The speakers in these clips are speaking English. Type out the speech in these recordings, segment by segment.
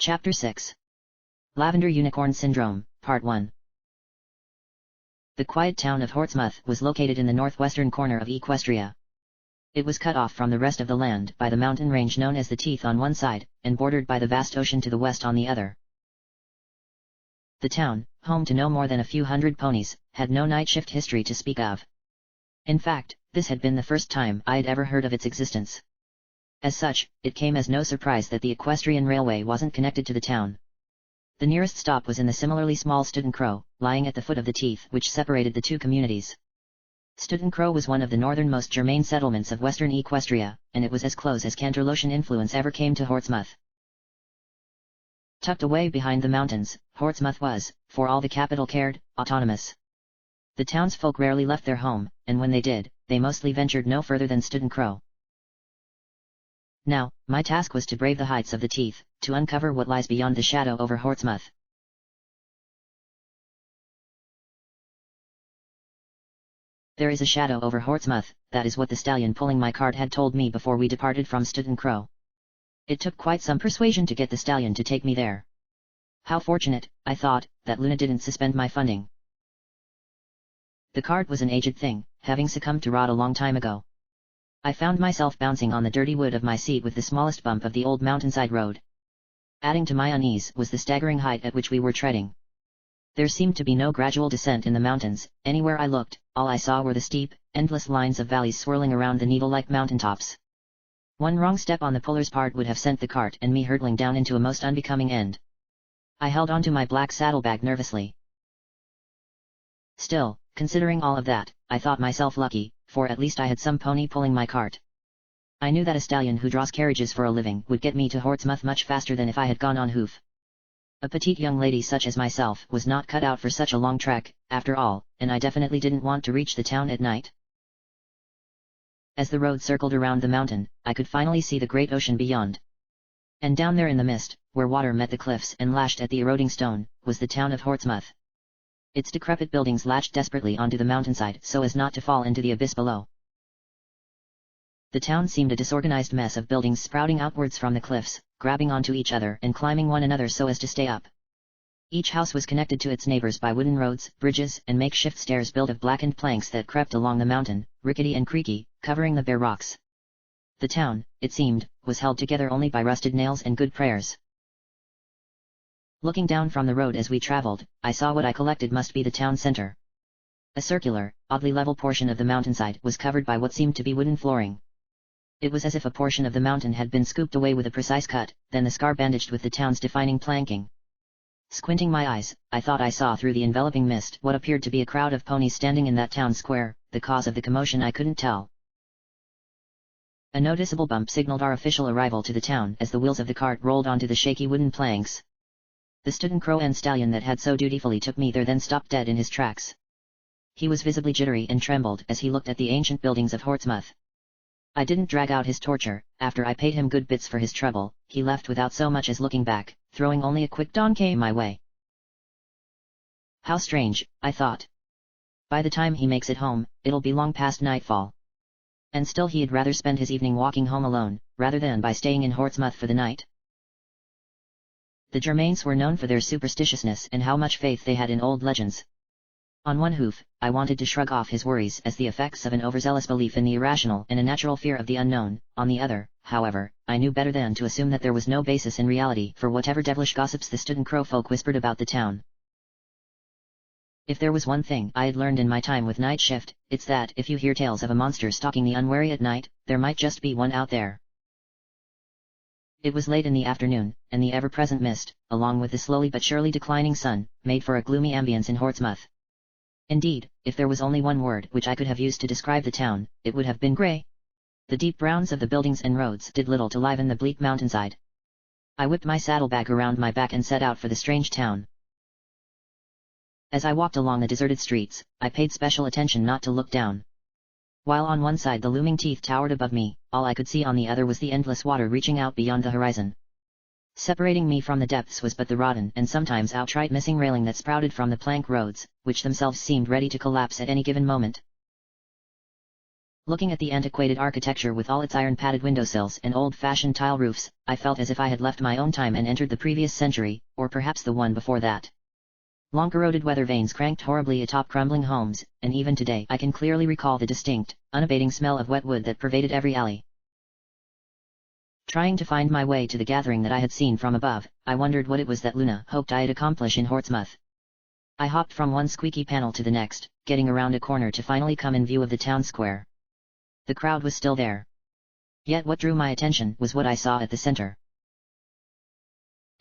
Chapter 6. Lavender Unicorn Syndrome, Part 1. The quiet town of Portsmouth was located in the northwestern corner of Equestria. It was cut off from the rest of the land by the mountain range known as the Teeth on one side, and bordered by the vast ocean to the west on the other. The town, home to no more than a few hundred ponies, had no night shift history to speak of. In fact, this had been the first time I'd ever heard of its existence. As such, it came as no surprise that the equestrian railway wasn't connected to the town. The nearest stop was in the similarly small Stoughton Crow, lying at the foot of the Teeth which separated the two communities. Stoughton Crow was one of the northernmost Germain settlements of western Equestria, and it was as close as Canterlothian influence ever came to Portsmouth. Tucked away behind the mountains, Portsmouth was, for all the capital cared, autonomous. The townsfolk rarely left their home, and when they did, they mostly ventured no further than Stoughton Crow. Now, my task was to brave the heights of the Teeth, to uncover what lies beyond the shadow over Portsmouth. There is a shadow over Portsmouth, that is what the stallion pulling my cart had told me before we departed from Stoughton Crow. It took quite some persuasion to get the stallion to take me there. How fortunate, I thought, that Luna didn't suspend my funding. The cart was an aged thing, having succumbed to rot a long time ago. I found myself bouncing on the dirty wood of my seat with the smallest bump of the old mountainside road. Adding to my unease was the staggering height at which we were treading. There seemed to be no gradual descent in the mountains. Anywhere I looked, all I saw were the steep, endless lines of valleys swirling around the needle-like mountaintops. One wrong step on the puller's part would have sent the cart and me hurtling down into a most unbecoming end. I held onto my black saddlebag nervously. Still, considering all of that, I thought myself lucky, for at least I had some pony pulling my cart. I knew that a stallion who draws carriages for a living would get me to Portsmouth much faster than if I had gone on hoof. A petite young lady such as myself was not cut out for such a long trek, after all, and I definitely didn't want to reach the town at night. As the road circled around the mountain, I could finally see the great ocean beyond. And down there in the mist, where water met the cliffs and lashed at the eroding stone, was the town of Portsmouth. Its decrepit buildings latched desperately onto the mountainside so as not to fall into the abyss below. The town seemed a disorganized mess of buildings sprouting outwards from the cliffs, grabbing onto each other and climbing one another so as to stay up. Each house was connected to its neighbors by wooden roads, bridges, and makeshift stairs built of blackened planks that crept along the mountain, rickety and creaky, covering the bare rocks. The town, it seemed, was held together only by rusted nails and good prayers. Looking down from the road as we traveled, I saw what I collected must be the town center. A circular, oddly level portion of the mountainside was covered by what seemed to be wooden flooring. It was as if a portion of the mountain had been scooped away with a precise cut, then the scar bandaged with the town's defining planking. Squinting my eyes, I thought I saw through the enveloping mist what appeared to be a crowd of ponies standing in that town square. The cause of the commotion I couldn't tell. A noticeable bump signaled our official arrival to the town as the wheels of the cart rolled onto the shaky wooden planks. The Stoughton Crow and stallion that had so dutifully took me there then stopped dead in his tracks. He was visibly jittery and trembled as he looked at the ancient buildings of Portsmouth. I didn't drag out his torture. After I paid him good bits for his trouble, he left without so much as looking back, throwing only a quick donkey my way. How strange, I thought. By the time he makes it home, it'll be long past nightfall. And still he'd rather spend his evening walking home alone, rather than by staying in Portsmouth for the night. The Germains were known for their superstitiousness and how much faith they had in old legends. On one hoof, I wanted to shrug off his worries as the effects of an overzealous belief in the irrational and a natural fear of the unknown. On the other, however, I knew better than to assume that there was no basis in reality for whatever devilish gossips the Stoughton Crow folk whispered about the town. If there was one thing I had learned in my time with night shift, it's that if you hear tales of a monster stalking the unwary at night, there might just be one out there. It was late in the afternoon, and the ever-present mist, along with the slowly but surely declining sun, made for a gloomy ambience in Portsmouth. Indeed, if there was only one word which I could have used to describe the town, it would have been grey. The deep browns of the buildings and roads did little to liven the bleak mountainside. I whipped my saddlebag around my back and set out for the strange town. As I walked along the deserted streets, I paid special attention not to look down. While on one side the looming Teeth towered above me, all I could see on the other was the endless water reaching out beyond the horizon. Separating me from the depths was but the rotten and sometimes outright missing railing that sprouted from the plank roads, which themselves seemed ready to collapse at any given moment. Looking at the antiquated architecture with all its iron-padded windowsills and old-fashioned tile roofs, I felt as if I had left my own time and entered the previous century, or perhaps the one before that. Long corroded weather vanes cranked horribly atop crumbling homes, and even today I can clearly recall the distinct, unabating smell of wet wood that pervaded every alley. Trying to find my way to the gathering that I had seen from above, I wondered what it was that Luna hoped I'd accomplish in Portsmouth. I hopped from one squeaky panel to the next, getting around a corner to finally come in view of the town square. The crowd was still there. Yet what drew my attention was what I saw at the center.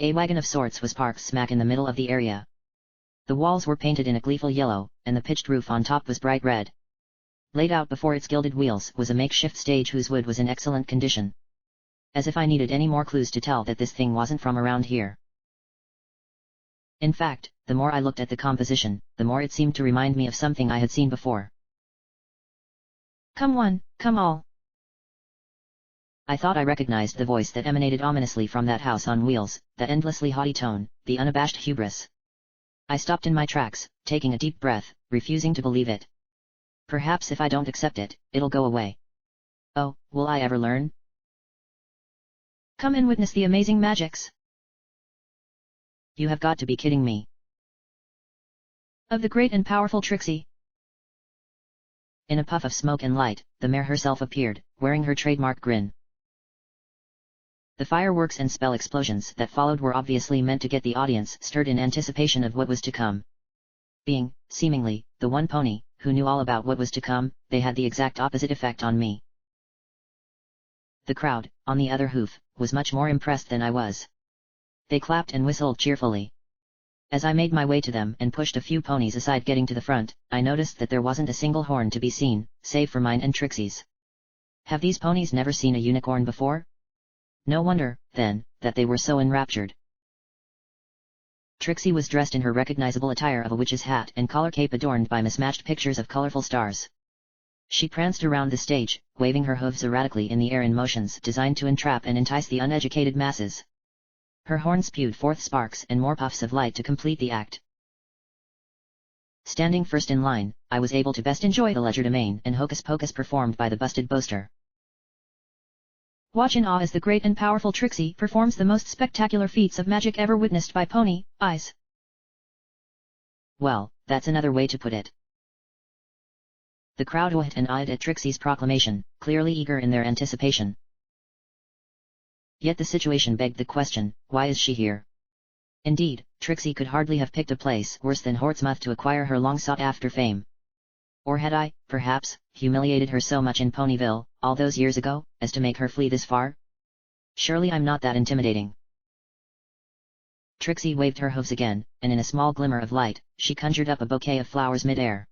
A wagon of sorts was parked smack in the middle of the area. The walls were painted in a gleeful yellow, and the pitched roof on top was bright red. Laid out before its gilded wheels was a makeshift stage whose wood was in excellent condition. As if I needed any more clues to tell that this thing wasn't from around here. In fact, the more I looked at the composition, the more it seemed to remind me of something I had seen before. "Come one, come all." I thought I recognized the voice that emanated ominously from that house on wheels, that endlessly haughty tone, the unabashed hubris. I stopped in my tracks, taking a deep breath, refusing to believe it. Perhaps if I don't accept it, it'll go away. Oh, will I ever learn? "Come and witness the amazing magics." You have got to be kidding me. "Of the great and powerful Trixie." In a puff of smoke and light, the mare herself appeared, wearing her trademark grin. The fireworks and spell explosions that followed were obviously meant to get the audience stirred in anticipation of what was to come. Being, seemingly, the one pony who knew all about what was to come, they had the exact opposite effect on me. The crowd, on the other hoof, was much more impressed than I was. They clapped and whistled cheerfully. As I made my way to them and pushed a few ponies aside getting to the front, I noticed that there wasn't a single horn to be seen, save for mine and Trixie's. Have these ponies never seen a unicorn before? No wonder, then, that they were so enraptured. Trixie was dressed in her recognizable attire of a witch's hat and collar cape adorned by mismatched pictures of colorful stars. She pranced around the stage, waving her hooves erratically in the air in motions designed to entrap and entice the uneducated masses. Her horn spewed forth sparks and more puffs of light to complete the act. Standing first in line, I was able to best enjoy the legerdemain and hocus-pocus performed by the busted boaster. "Watch in awe as the great and powerful Trixie performs the most spectacular feats of magic ever witnessed by pony eyes." Well, that's another way to put it. The crowd oohed and eyed at Trixie's proclamation, clearly eager in their anticipation. Yet the situation begged the question, why is she here? Indeed, Trixie could hardly have picked a place worse than Portsmouth to acquire her long-sought-after fame. Or had I, perhaps, humiliated her so much in Ponyville, all those years ago, as to make her flee this far? Surely I'm not that intimidating. Trixie waved her hooves again, and in a small glimmer of light, she conjured up a bouquet of flowers mid-air.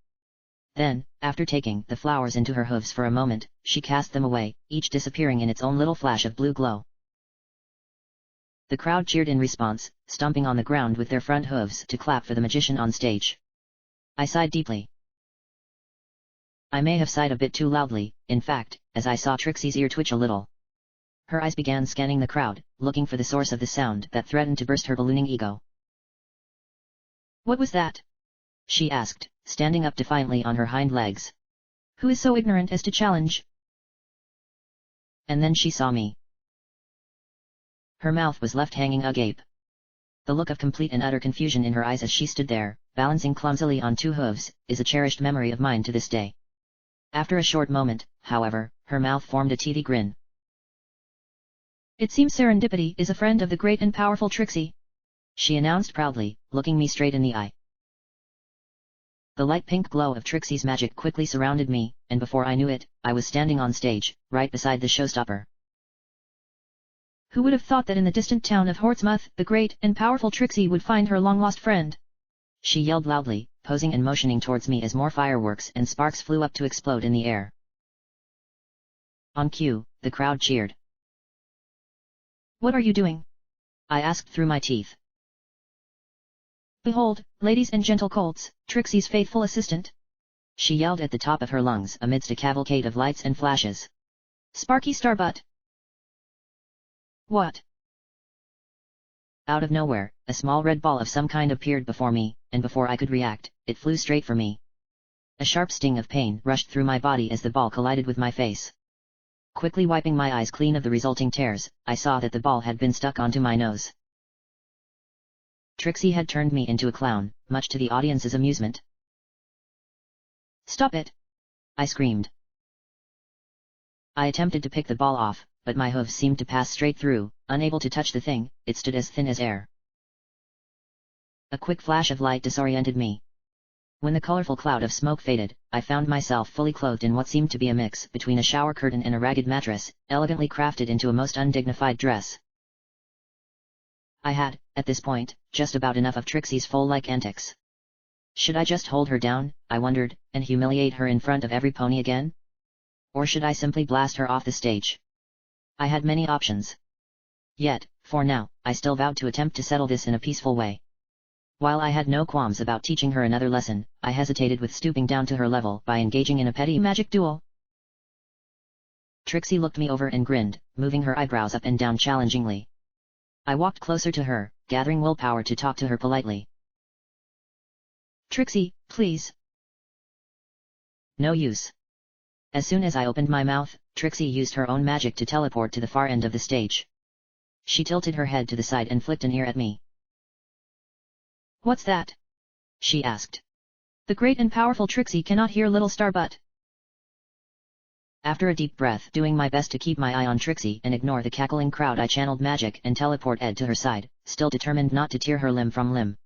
Then, after taking the flowers into her hooves for a moment, she cast them away, each disappearing in its own little flash of blue glow. The crowd cheered in response, stomping on the ground with their front hooves to clap for the magician on stage. I sighed deeply. I may have sighed a bit too loudly, in fact, as I saw Trixie's ear twitch a little. Her eyes began scanning the crowd, looking for the source of the sound that threatened to burst her ballooning ego. "What was that?" she asked, standing up defiantly on her hind legs. "Who is so ignorant as to challenge?" And then she saw me. Her mouth was left hanging agape. The look of complete and utter confusion in her eyes as she stood there, balancing clumsily on two hooves, is a cherished memory of mine to this day. After a short moment, however, her mouth formed a teethy grin. "It seems Serendipity is a friend of the great and powerful Trixie," she announced proudly, looking me straight in the eye. The light pink glow of Trixie's magic quickly surrounded me, and before I knew it, I was standing on stage, right beside the showstopper. "Who would have thought that in the distant town of Portsmouth, the great and powerful Trixie would find her long-lost friend?" she yelled loudly, posing and motioning towards me as more fireworks and sparks flew up to explode in the air. On cue, the crowd cheered. "What are you doing?" I asked through my teeth. "Behold, ladies and gentle colts, Trixie's faithful assistant!" she yelled at the top of her lungs amidst a cavalcade of lights and flashes. "Sparky Starbutt!" "What?" Out of nowhere, a small red ball of some kind appeared before me, and before I could react, it flew straight for me. A sharp sting of pain rushed through my body as the ball collided with my face. Quickly wiping my eyes clean of the resulting tears, I saw that the ball had been stuck onto my nose. Trixie had turned me into a clown, much to the audience's amusement. "Stop it!" I screamed. I attempted to pick the ball off, but my hooves seemed to pass straight through, unable to touch the thing. It stood as thin as air. A quick flash of light disoriented me. When the colorful cloud of smoke faded, I found myself fully clothed in what seemed to be a mix between a shower curtain and a ragged mattress, elegantly crafted into a most undignified dress. I had, at this point, just about enough of Trixie's foal-like antics. Should I just hold her down, I wondered, and humiliate her in front of every pony again? Or should I simply blast her off the stage? I had many options. Yet, for now, I still vowed to attempt to settle this in a peaceful way. While I had no qualms about teaching her another lesson, I hesitated with stooping down to her level by engaging in a petty magic duel. Trixie looked me over and grinned, moving her eyebrows up and down challengingly. I walked closer to her, gathering willpower to talk to her politely. "Trixie, please." No use. As soon as I opened my mouth, Trixie used her own magic to teleport to the far end of the stage. She tilted her head to the side and flicked an ear at me. "What's that?" she asked. "The great and powerful Trixie cannot hear little Starbutt." After a deep breath, doing my best to keep my eye on Trixie and ignore the cackling crowd, I channeled magic and teleport Ed to her side, still determined not to tear her limb from limb.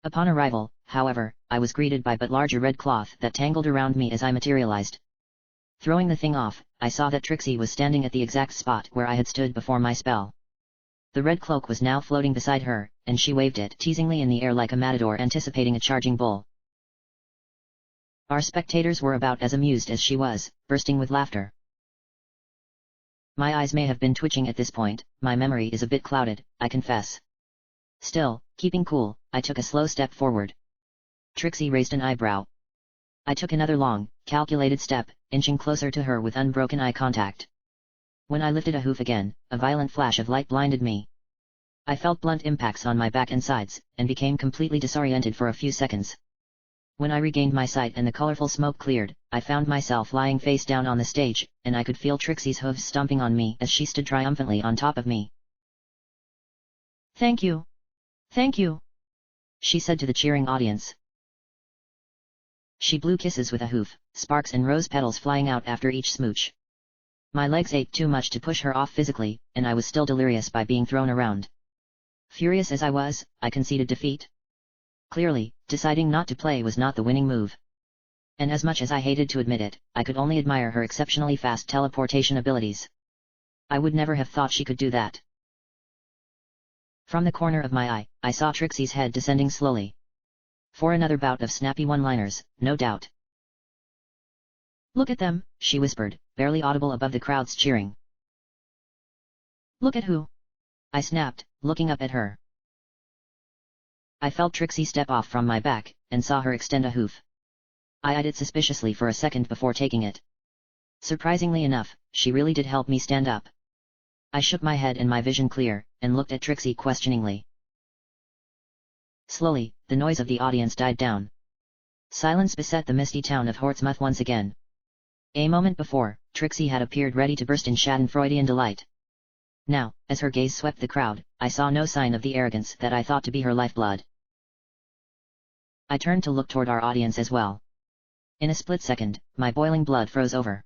Upon arrival, however, I was greeted by but larger red cloth that tangled around me as I materialized. Throwing the thing off, I saw that Trixie was standing at the exact spot where I had stood before my spell. The red cloak was now floating beside her, and she waved it teasingly in the air like a matador anticipating a charging bull. Our spectators were about as amused as she was, bursting with laughter. My eyes may have been twitching at this point, my memory is a bit clouded, I confess. Still, keeping cool, I took a slow step forward. Trixie raised an eyebrow. I took another long, calculated step, inching closer to her with unbroken eye contact. When I lifted a hoof again, a violent flash of light blinded me. I felt blunt impacts on my back and sides, and became completely disoriented for a few seconds. When I regained my sight and the colorful smoke cleared, I found myself lying face down on the stage, and I could feel Trixie's hooves stomping on me as she stood triumphantly on top of me. "Thank you. Thank you," she said to the cheering audience. She blew kisses with a hoof, sparks and rose petals flying out after each smooch. My legs ached too much to push her off physically, and I was still delirious by being thrown around. Furious as I was, I conceded defeat. Clearly, deciding not to play was not the winning move. And as much as I hated to admit it, I could only admire her exceptionally fast teleportation abilities. I would never have thought she could do that. From the corner of my eye, I saw Trixie's head descending slowly. For another bout of snappy one-liners, no doubt. "Look at them," she whispered, barely audible above the crowd's cheering. "Look at who?" I snapped, looking up at her. I felt Trixie step off from my back, and saw her extend a hoof. I eyed it suspiciously for a second before taking it. Surprisingly enough, she really did help me stand up. I shook my head and my vision clear, and looked at Trixie questioningly. Slowly, the noise of the audience died down. Silence beset the misty town of Hortsmouth once again. A moment before, Trixie had appeared ready to burst in schadenfreudian delight. Now, as her gaze swept the crowd, I saw no sign of the arrogance that I thought to be her lifeblood. I turned to look toward our audience as well. In a split second, my boiling blood froze over.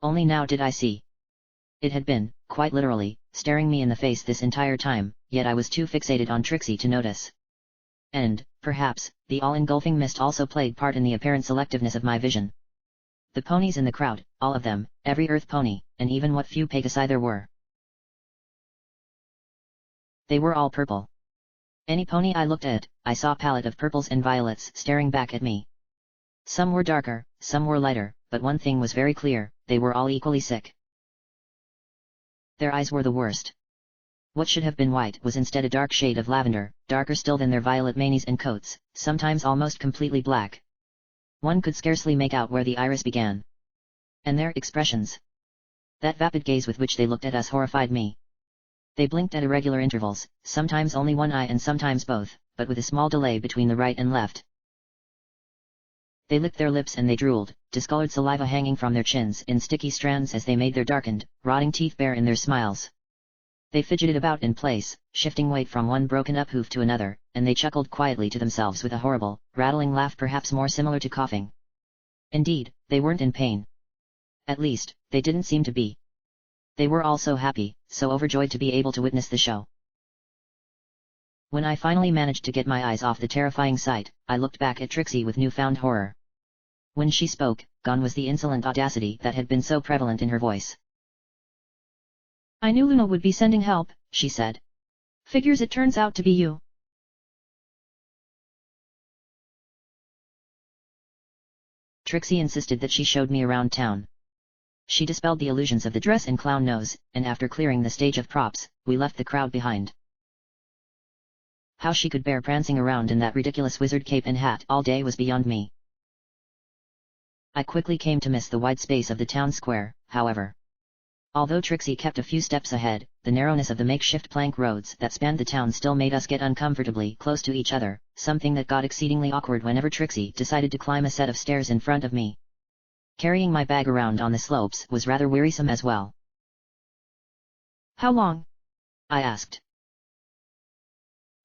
Only now did I see. It had been, quite literally, staring me in the face this entire time, yet I was too fixated on Trixie to notice. And, perhaps, the all-engulfing mist also played part in the apparent selectiveness of my vision. The ponies in the crowd, all of them, every earth pony, and even what few Pegasi there were. They were all purple. Any pony I looked at, I saw a palette of purples and violets staring back at me. Some were darker, some were lighter, but one thing was very clear, they were all equally sick. Their eyes were the worst. What should have been white was instead a dark shade of lavender, darker still than their violet manes and coats, sometimes almost completely black. One could scarcely make out where the iris began. And their expressions. That vapid gaze with which they looked at us horrified me. They blinked at irregular intervals, sometimes only one eye and sometimes both, but with a small delay between the right and left. They licked their lips and they drooled, discolored saliva hanging from their chins in sticky strands as they made their darkened, rotting teeth bare in their smiles. They fidgeted about in place, shifting weight from one broken-up hoof to another, and they chuckled quietly to themselves with a horrible, rattling laugh perhaps more similar to coughing. Indeed, they weren't in pain. At least, they didn't seem to be. They were all so happy, so overjoyed to be able to witness the show. When I finally managed to get my eyes off the terrifying sight, I looked back at Trixie with newfound horror. When she spoke, gone was the insolent audacity that had been so prevalent in her voice. "I knew Luna would be sending help," she said. "Figures it turns out to be you." Trixie insisted that she showed me around town. She dispelled the illusions of the dress and clown nose, and after clearing the stage of props, we left the crowd behind. How she could bear prancing around in that ridiculous wizard cape and hat all day was beyond me. I quickly came to miss the wide space of the town square, however. Although Trixie kept a few steps ahead, the narrowness of the makeshift plank roads that spanned the town still made us get uncomfortably close to each other, something that got exceedingly awkward whenever Trixie decided to climb a set of stairs in front of me. Carrying my bag around on the slopes was rather wearisome as well. "How long?" I asked.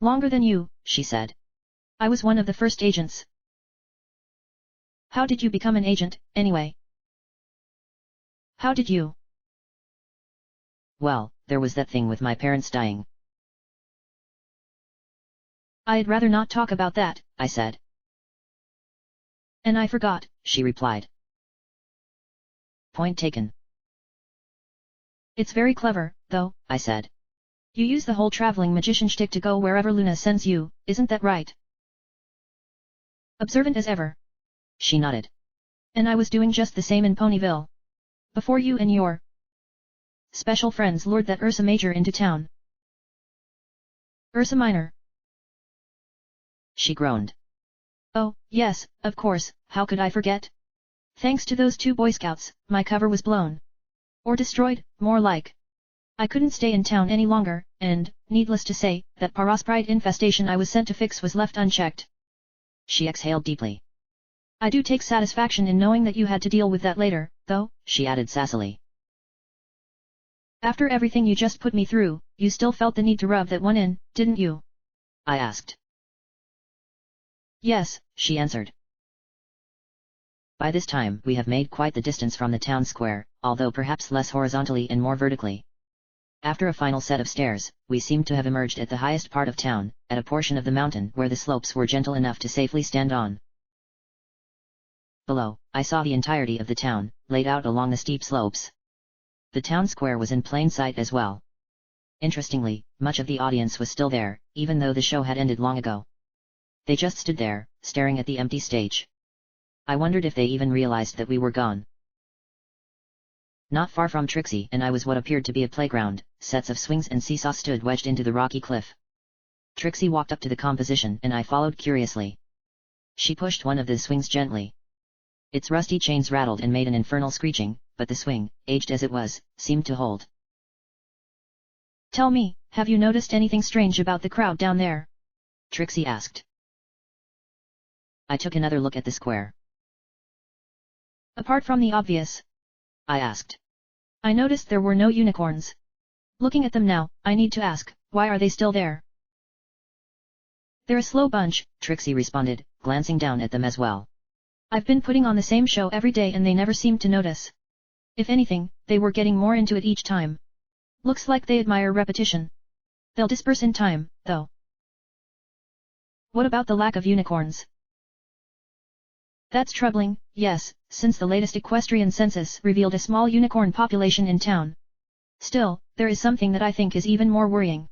"Longer than you," she said. "I was one of the first agents." "How did you become an agent, anyway?" "How did you?" "Well, there was that thing with my parents dying." "I'd rather not talk about that," I said. "And I forgot," she replied. "Point taken." "It's very clever, though," I said. "You use the whole traveling magician shtick to go wherever Luna sends you, isn't that right?" "Observant as ever." She nodded. "And I was doing just the same in Ponyville. Before you and your special friends lured that Ursa Major into town." "Ursa Minor?" She groaned. "Oh, yes, of course, how could I forget? Thanks to those two Boy Scouts, my cover was blown. Or destroyed, more like. I couldn't stay in town any longer, and, needless to say, that Parasprite infestation I was sent to fix was left unchecked." She exhaled deeply. "I do take satisfaction in knowing that you had to deal with that later, though," she added sassily. "After everything you just put me through, you still felt the need to rub that one in, didn't you?" I asked. "Yes," she answered. By this time we have made quite the distance from the town square, although perhaps less horizontally and more vertically. After a final set of stairs, we seemed to have emerged at the highest part of town, at a portion of the mountain where the slopes were gentle enough to safely stand on. Below, I saw the entirety of the town, laid out along the steep slopes. The town square was in plain sight as well. Interestingly, much of the audience was still there, even though the show had ended long ago. They just stood there, staring at the empty stage. I wondered if they even realized that we were gone. Not far from Trixie and I was what appeared to be a playground. Sets of swings and seesaws stood wedged into the rocky cliff. Trixie walked up to the composition and I followed curiously. She pushed one of the swings gently. Its rusty chains rattled and made an infernal screeching, but the swing, aged as it was, seemed to hold. "Tell me, have you noticed anything strange about the crowd down there?" Trixie asked. I took another look at the square. "Apart from the obvious?" I asked. "I noticed there were no unicorns. Looking at them now, I need to ask, why are they still there?" "They're a slow bunch," Trixie responded, glancing down at them as well. "I've been putting on the same show every day and they never seemed to notice. If anything, they were getting more into it each time. Looks like they admire repetition. They'll disperse in time, though." "What about the lack of unicorns?" "That's troubling, yes, since the latest equestrian census revealed a small unicorn population in town. Still, there is something that I think is even more worrying.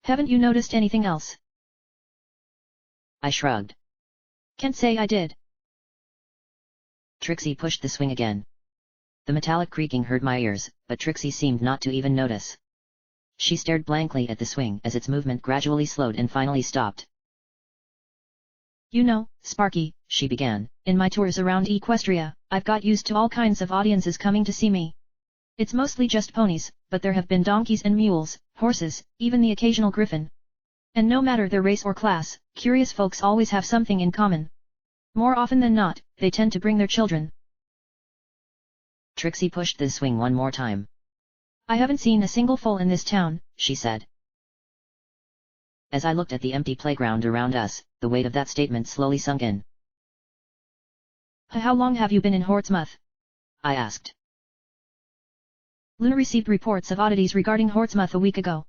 Haven't you noticed anything else?" I shrugged. "Can't say I did." Trixie pushed the swing again. The metallic creaking hurt my ears, but Trixie seemed not to even notice. She stared blankly at the swing as its movement gradually slowed and finally stopped. "You know, Sparky," she began, "in my tours around Equestria, I've got used to all kinds of audiences coming to see me. It's mostly just ponies, but there have been donkeys and mules, horses, even the occasional griffin. And no matter their race or class, curious folks always have something in common. More often than not, they tend to bring their children. Trixie pushed the swing one more time. I haven't seen a single foal in this town, she said. As I looked at the empty playground around us, the weight of that statement slowly sunk in. How long have you been in Hortsmouth? I asked. Luna received reports of oddities regarding Hortsmouth a week ago.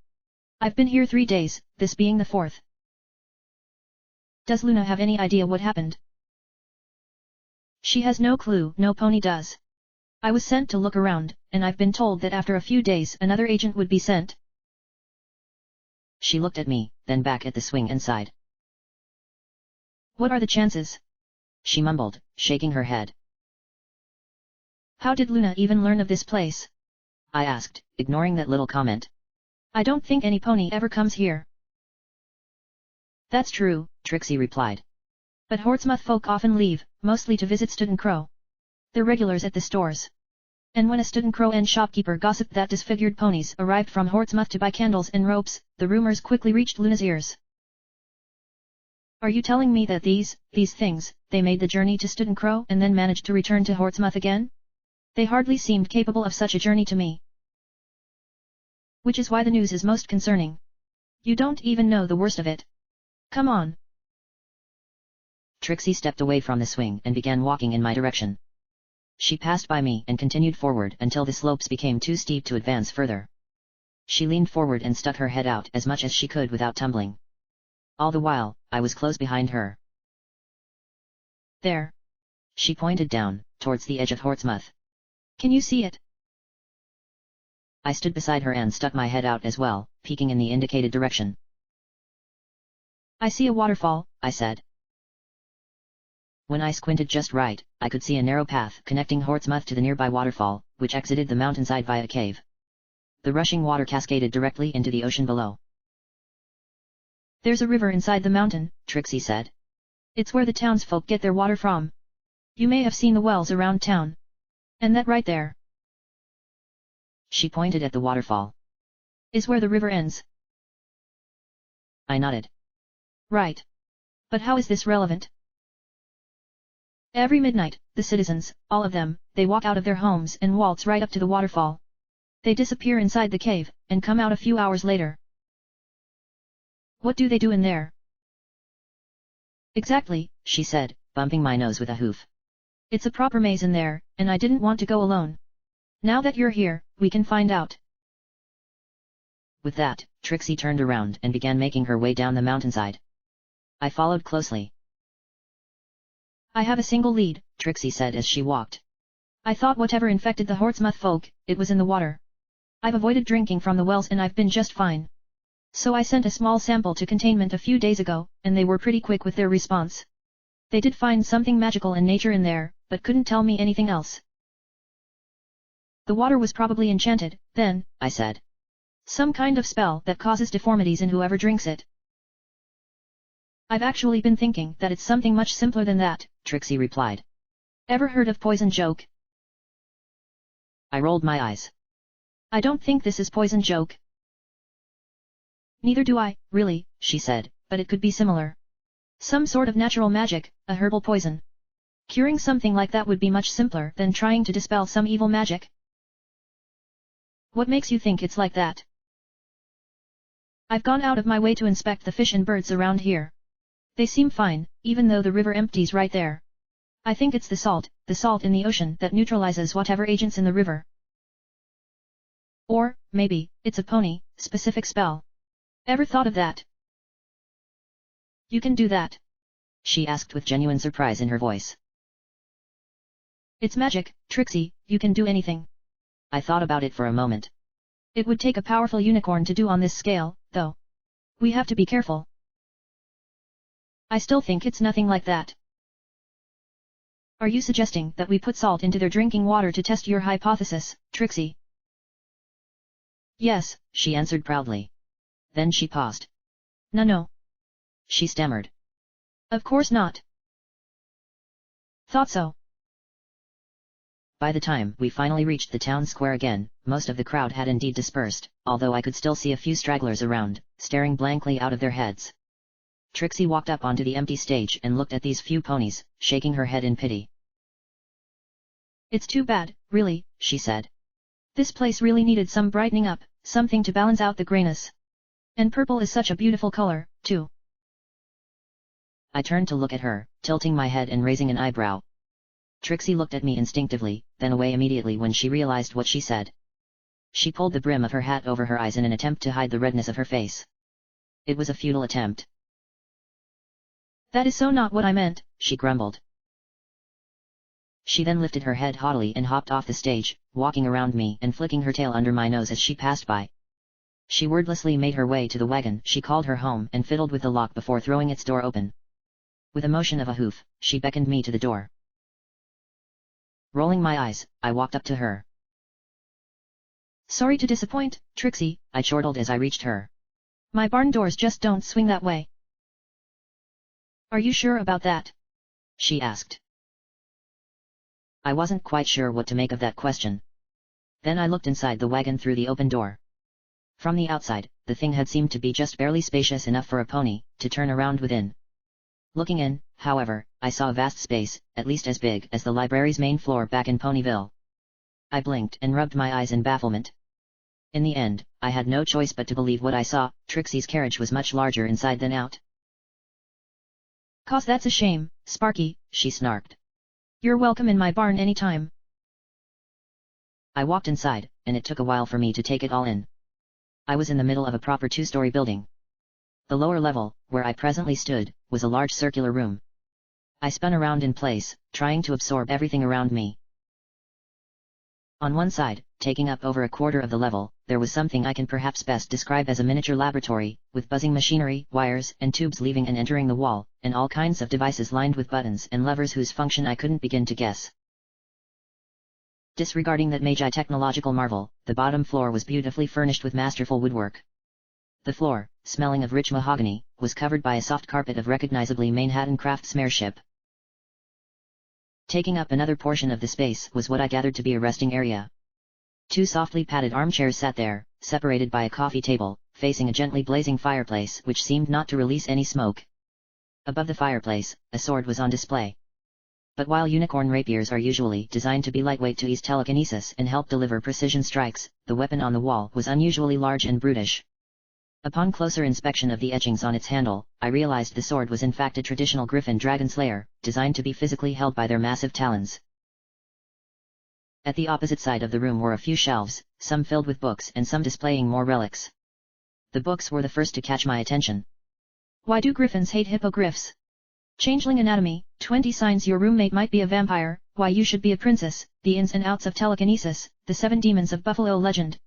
I've been here 3 days, this being the 4th. Does Luna have any idea what happened? She has no clue, no pony does. I was sent to look around, and I've been told that after a few days another agent would be sent. She looked at me, then back at the swing and sighed. What are the chances? She mumbled, shaking her head. How did Luna even learn of this place? I asked, ignoring that little comment. I don't think any pony ever comes here. That's true, Trixie replied. But Hortsmouth folk often leave, mostly to visit Stud and Crow. They're regulars at the stores. And when a Stud and Crow and shopkeeper gossiped that disfigured ponies arrived from Hortsmouth to buy candles and ropes, the rumors quickly reached Luna's ears. Are you telling me that these things, they made the journey to Stud and Crow and then managed to return to Hortsmouth again? They hardly seemed capable of such a journey to me. Which is why the news is most concerning. You don't even know the worst of it. Come on. Trixie stepped away from the swing and began walking in my direction. She passed by me and continued forward until the slopes became too steep to advance further. She leaned forward and stuck her head out as much as she could without tumbling. All the while, I was close behind her. There. She pointed down, towards the edge of Hortsmouth. Can you see it? I stood beside her and stuck my head out as well, peeking in the indicated direction. I see a waterfall, I said. When I squinted just right, I could see a narrow path connecting Hortsmouth to the nearby waterfall, which exited the mountainside via a cave. The rushing water cascaded directly into the ocean below. There's a river inside the mountain, Trixie said. It's where the townsfolk get their water from. You may have seen the wells around town. And that right there. She pointed at the waterfall. Is where the river ends. I nodded. Right. But how is this relevant? Every midnight, the citizens, all of them, they walk out of their homes and waltz right up to the waterfall. They disappear inside the cave, and come out a few hours later. What do they do in there? Exactly, she said, bumping my nose with a hoof. It's a proper maze in there, and I didn't want to go alone. Now that you're here, we can find out. With that, Trixie turned around and began making her way down the mountainside. I followed closely. I have a single lead, Trixie said as she walked. I thought whatever infected the Hortsmouth folk, it was in the water. I've avoided drinking from the wells and I've been just fine. So I sent a small sample to containment a few days ago, and they were pretty quick with their response. They did find something magical in nature in there, but couldn't tell me anything else. The water was probably enchanted, then, I said. Some kind of spell that causes deformities in whoever drinks it. I've actually been thinking that it's something much simpler than that, Trixie replied. Ever heard of poison joke? I rolled my eyes. I don't think this is poison joke. Neither do I, really, she said, but it could be similar. Some sort of natural magic, a herbal poison. Curing something like that would be much simpler than trying to dispel some evil magic. What makes you think it's like that? I've gone out of my way to inspect the fish and birds around here. They seem fine, even though the river empties right there. I think it's the salt in the ocean that neutralizes whatever agents in the river. Or, maybe, it's a pony-specific spell. Ever thought of that? You can do that? She asked with genuine surprise in her voice. It's magic, Trixie, you can do anything. I thought about it for a moment. It would take a powerful unicorn to do on this scale, though. We have to be careful. I still think it's nothing like that. Are you suggesting that we put salt into their drinking water to test your hypothesis, Trixie? Yes, she answered proudly. Then she paused. No. She stammered. Of course not. Thought so. By the time we finally reached the town square again, most of the crowd had indeed dispersed, although I could still see a few stragglers around, staring blankly out of their heads. Trixie walked up onto the empty stage and looked at these few ponies, shaking her head in pity. It's too bad, really, she said. This place really needed some brightening up, something to balance out the grayness. And purple is such a beautiful color, too. I turned to look at her, tilting my head and raising an eyebrow. Trixie looked at me instinctively, then away immediately when she realized what she said. She pulled the brim of her hat over her eyes in an attempt to hide the redness of her face. It was a futile attempt. That is so not what I meant, she grumbled. She then lifted her head haughtily and hopped off the stage, walking around me and flicking her tail under my nose as she passed by. She wordlessly made her way to the wagon she called her home and fiddled with the lock before throwing its door open. With a motion of a hoof, she beckoned me to the door. Rolling my eyes, I walked up to her. Sorry to disappoint, Trixie, I chortled as I reached her. My barn doors just don't swing that way. Are you sure about that? She asked. I wasn't quite sure what to make of that question. Then I looked inside the wagon through the open door. From the outside, the thing had seemed to be just barely spacious enough for a pony to turn around within. Looking in, however, I saw a vast space, at least as big as the library's main floor back in Ponyville. I blinked and rubbed my eyes in bafflement. In the end, I had no choice but to believe what I saw. Trixie's carriage was much larger inside than out. "'Cause that's a shame, Sparky," she snarked. "You're welcome in my barn any time." I walked inside, and it took a while for me to take it all in. I was in the middle of a proper two-story building. The lower level, where I presently stood, was a large circular room. I spun around in place, trying to absorb everything around me. On one side, taking up over a quarter of the level, there was something I can perhaps best describe as a miniature laboratory, with buzzing machinery, wires and tubes leaving and entering the wall, and all kinds of devices lined with buttons and levers whose function I couldn't begin to guess. Disregarding that magi technological marvel, the bottom floor was beautifully furnished with masterful woodwork. The floor, smelling of rich mahogany, was covered by a soft carpet of recognizably Manhattan craftsmanship. Taking up another portion of the space was what I gathered to be a resting area. Two softly padded armchairs sat there, separated by a coffee table, facing a gently blazing fireplace which seemed not to release any smoke. Above the fireplace, a sword was on display. But while unicorn rapiers are usually designed to be lightweight to ease telekinesis and help deliver precision strikes, the weapon on the wall was unusually large and brutish. Upon closer inspection of the etchings on its handle, I realized the sword was in fact a traditional griffin dragon slayer, designed to be physically held by their massive talons. At the opposite side of the room were a few shelves, some filled with books and some displaying more relics. The books were the first to catch my attention. "Why do griffins hate hippogriffs? Changeling Anatomy, 20 Signs Your Roommate Might Be a Vampire, Why You Should Be a Princess, The Ins and Outs of Telekinesis, The 7 Demons of Buffalo Legend."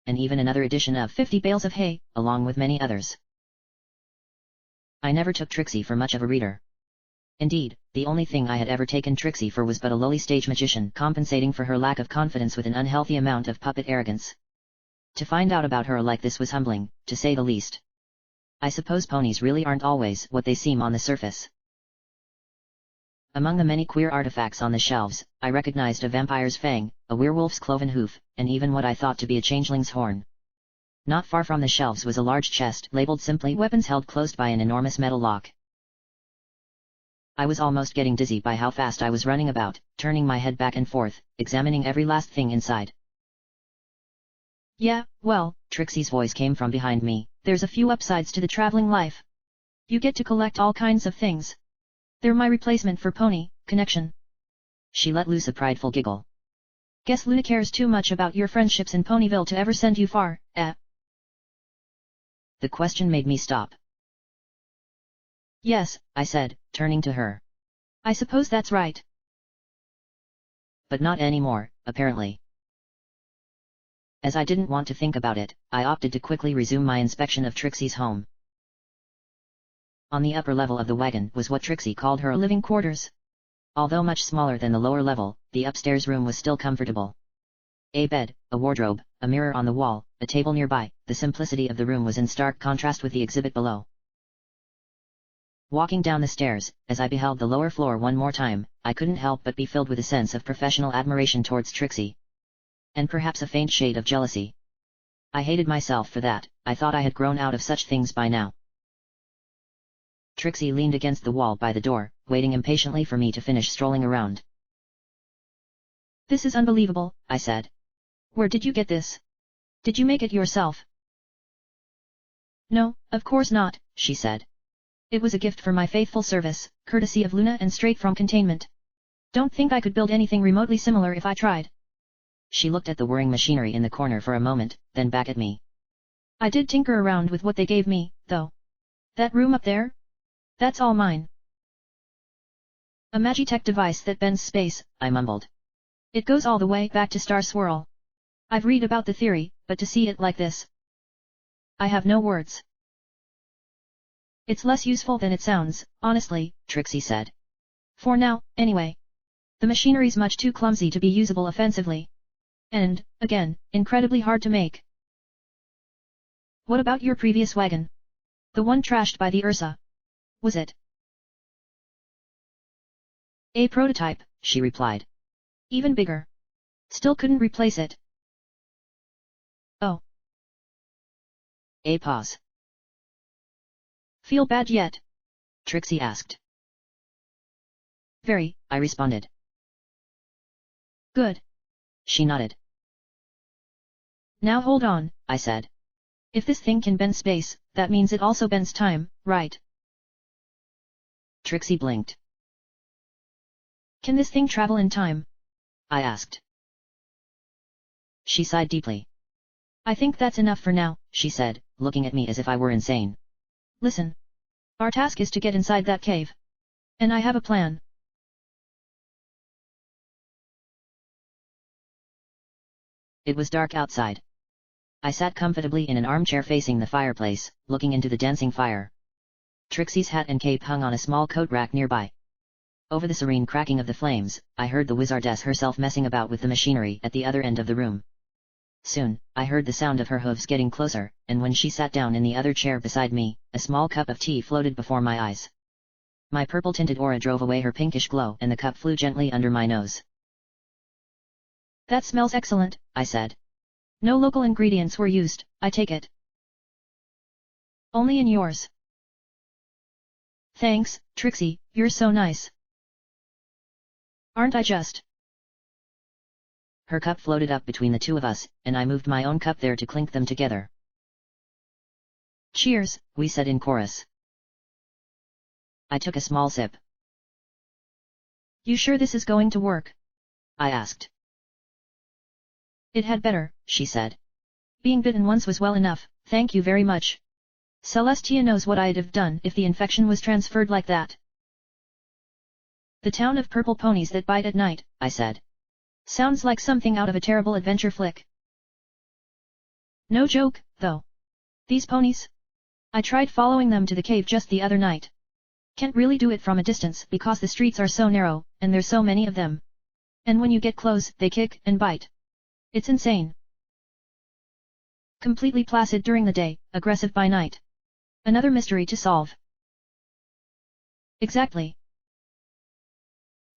And even another edition of 50 Bales of Hay, along with many others. I never took Trixie for much of a reader. Indeed, the only thing I had ever taken Trixie for was but a lowly stage magician compensating for her lack of confidence with an unhealthy amount of puppet arrogance. To find out about her like this was humbling, to say the least. I suppose ponies really aren't always what they seem on the surface. Among the many queer artifacts on the shelves, I recognized a vampire's fang, a werewolf's cloven hoof, and even what I thought to be a changeling's horn. Not far from the shelves was a large chest labeled simply "Weapons," held closed by an enormous metal lock. I was almost getting dizzy by how fast I was running about, turning my head back and forth, examining every last thing inside. "Yeah, well," Trixie's voice came from behind me, "there's a few upsides to the traveling life. You get to collect all kinds of things. They're my replacement for Pony Connection." She let loose a prideful giggle. "Guess Luna cares too much about your friendships in Ponyville to ever send you far, eh?" The question made me stop. "Yes," I said, turning to her. "I suppose that's right." But not anymore, apparently. As I didn't want to think about it, I opted to quickly resume my inspection of Trixie's home. On the upper level of the wagon was what Trixie called her living quarters. Although much smaller than the lower level, the upstairs room was still comfortable. A bed, a wardrobe, a mirror on the wall, a table nearby, the simplicity of the room was in stark contrast with the exhibit below. Walking down the stairs, as I beheld the lower floor one more time, I couldn't help but be filled with a sense of professional admiration towards Trixie. And perhaps a faint shade of jealousy. I hated myself for that. I thought I had grown out of such things by now. Trixie leaned against the wall by the door, waiting impatiently for me to finish strolling around. This is unbelievable, I said. Where did you get this? Did you make it yourself? No, of course not, she said. It was a gift for my faithful service, courtesy of Luna and straight from containment. Don't think I could build anything remotely similar if I tried. She looked at the whirring machinery in the corner for a moment, then back at me. I did tinker around with what they gave me, though. That room up there? That's all mine. A Magitech device that bends space, I mumbled. It goes all the way back to Star Swirl. I've read about the theory, but to see it like this, I have no words. It's less useful than it sounds, honestly, Trixie said. For now, anyway. The machinery's much too clumsy to be usable offensively. And, again, incredibly hard to make. What about your previous wagon? The one trashed by the Ursa. Was it a prototype, she replied. Even bigger. Still couldn't replace it. Oh. A pause. Feel bad yet? Trixie asked. Very, I responded. Good. She nodded. Now hold on, I said. If this thing can bend space, that means it also bends time, right? Trixie blinked. Can this thing travel in time? I asked. She sighed deeply. I think that's enough for now, she said, looking at me as if I were insane. Listen. Our task is to get inside that cave. And I have a plan. It was dark outside. I sat comfortably in an armchair facing the fireplace, looking into the dancing fire. Trixie's hat and cape hung on a small coat rack nearby. Over the serene cracking of the flames, I heard the wizardess herself messing about with the machinery at the other end of the room. Soon, I heard the sound of her hooves getting closer, and when she sat down in the other chair beside me, a small cup of tea floated before my eyes. My purple-tinted aura drove away her pinkish glow and the cup flew gently under my nose. That smells excellent, I said. No local ingredients were used, I take it. Only in yours. Thanks, Trixie, you're so nice. Aren't I just? Her cup floated up between the two of us, and I moved my own cup there to clink them together. Cheers, we said in chorus. I took a small sip. You sure this is going to work? I asked. It had better, she said. Being bitten once was well enough, thank you very much. Celestia knows what I'd have done if the infection was transferred like that. The town of purple ponies that bite at night, I said. Sounds like something out of a terrible adventure flick. No joke, though. These ponies? I tried following them to the cave just the other night. Can't really do it from a distance because the streets are so narrow, and there's so many of them. And when you get close, they kick and bite. It's insane. Completely placid during the day, aggressive by night. Another mystery to solve. Exactly.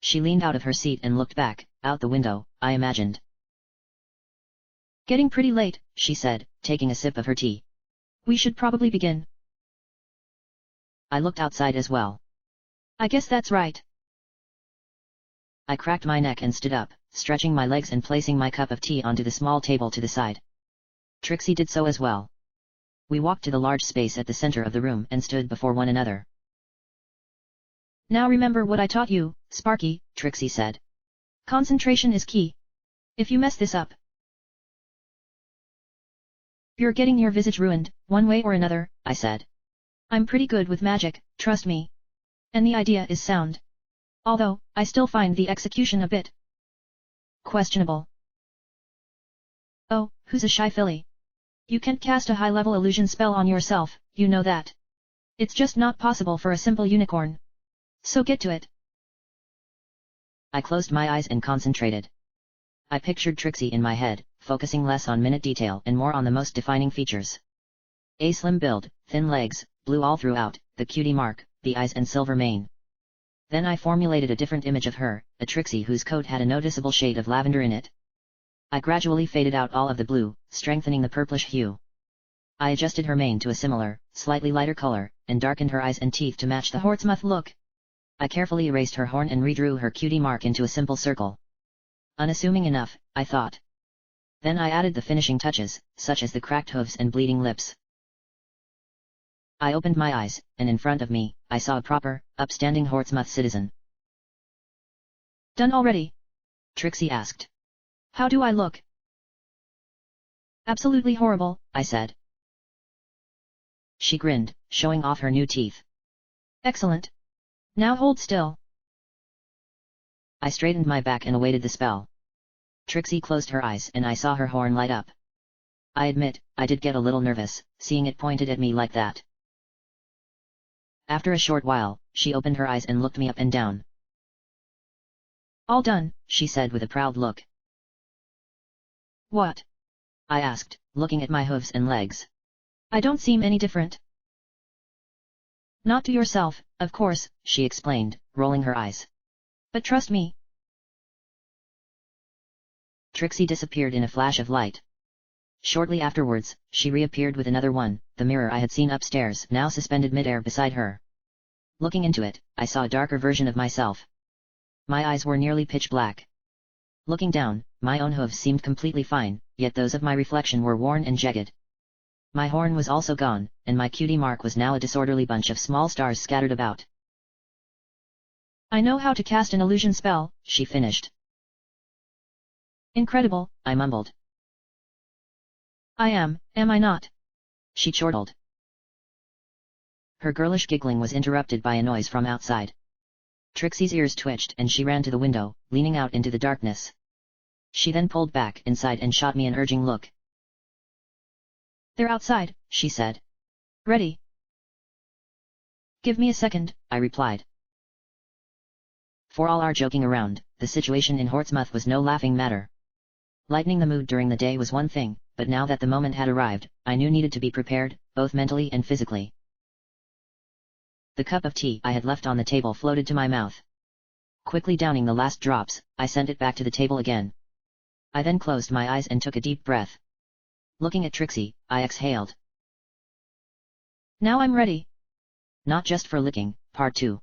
She leaned out of her seat and looked back, out the window, I imagined. Getting pretty late, she said, taking a sip of her tea. We should probably begin. I looked outside as well. I guess that's right. I cracked my neck and stood up, stretching my legs and placing my cup of tea onto the small table to the side. Trixie did so as well. We walked to the large space at the center of the room and stood before one another. Now remember what I taught you, Sparky, Trixie said. Concentration is key. If you mess this up, you're getting your visage ruined, one way or another, I said. I'm pretty good with magic, trust me. And the idea is sound. Although, I still find the execution a bit questionable. Oh, who's a shy filly? You can't cast a high-level illusion spell on yourself, you know that. It's just not possible for a simple unicorn. So get to it. I closed my eyes and concentrated. I pictured Trixie in my head, focusing less on minute detail and more on the most defining features. A slim build, thin legs, blue all throughout, the cutie mark, the eyes and silver mane. Then I formulated a different image of her, a Trixie whose coat had a noticeable shade of lavender in it. I gradually faded out all of the blue, strengthening the purplish hue. I adjusted her mane to a similar, slightly lighter color, and darkened her eyes and teeth to match the Hortsmuth look. I carefully erased her horn and redrew her cutie mark into a simple circle. Unassuming enough, I thought. Then I added the finishing touches, such as the cracked hooves and bleeding lips. I opened my eyes, and in front of me, I saw a proper, upstanding Hortsmuth citizen. Done already? Trixie asked. How do I look? Absolutely horrible, I said. She grinned, showing off her new teeth. Excellent. Now hold still. I straightened my back and awaited the spell. Trixie closed her eyes and I saw her horn light up. I admit, I did get a little nervous, seeing it pointed at me like that. After a short while, she opened her eyes and looked me up and down. All done, she said with a proud look. What? I asked, looking at my hooves and legs. I don't seem any different. Not to yourself, of course, she explained, rolling her eyes. But trust me. Trixie disappeared in a flash of light. Shortly afterwards, she reappeared with another one, the mirror I had seen upstairs now suspended mid-air beside her. Looking into it, I saw a darker version of myself. My eyes were nearly pitch black. Looking down, my own hooves seemed completely fine, yet those of my reflection were worn and jagged. My horn was also gone, and my cutie mark was now a disorderly bunch of small stars scattered about. I know how to cast an illusion spell, she finished. Incredible, I mumbled. I am I not? She chortled. Her girlish giggling was interrupted by a noise from outside. Trixie's ears twitched and she ran to the window, leaning out into the darkness. She then pulled back inside and shot me an urging look. They're outside, she said. Ready? Give me a second, I replied. For all our joking around, the situation in Hortsmuth was no laughing matter. Lightening the mood during the day was one thing, but now that the moment had arrived, I knew needed to be prepared, both mentally and physically. The cup of tea I had left on the table floated to my mouth. Quickly downing the last drops, I sent it back to the table again. I then closed my eyes and took a deep breath. Looking at Trixie, I exhaled. Now I'm ready. Not just for licking, part 2.